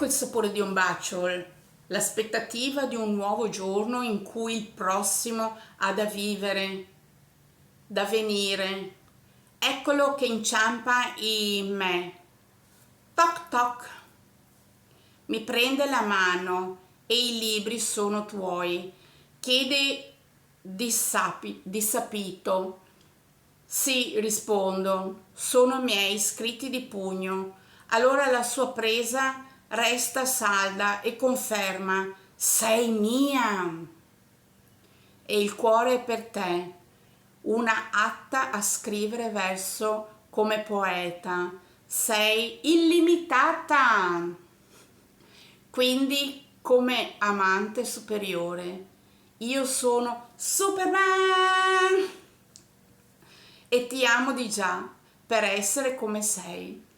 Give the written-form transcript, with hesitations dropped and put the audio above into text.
Ecco il sapore di un bacio, l'aspettativa di un nuovo giorno in cui il prossimo ha da vivere, da venire. Eccolo che inciampa in me. Toc toc. Mi prende la mano e i libri sono tuoi. Chiede dissapito. Sì, rispondo, sono miei scritti di pugno. Allora la sua presa resta salda e conferma, sei mia. E il cuore è per te, una atta a scrivere verso come poeta. Sei illimitata. Quindi come amante superiore. Io sono Superman e ti amo di già per essere come sei.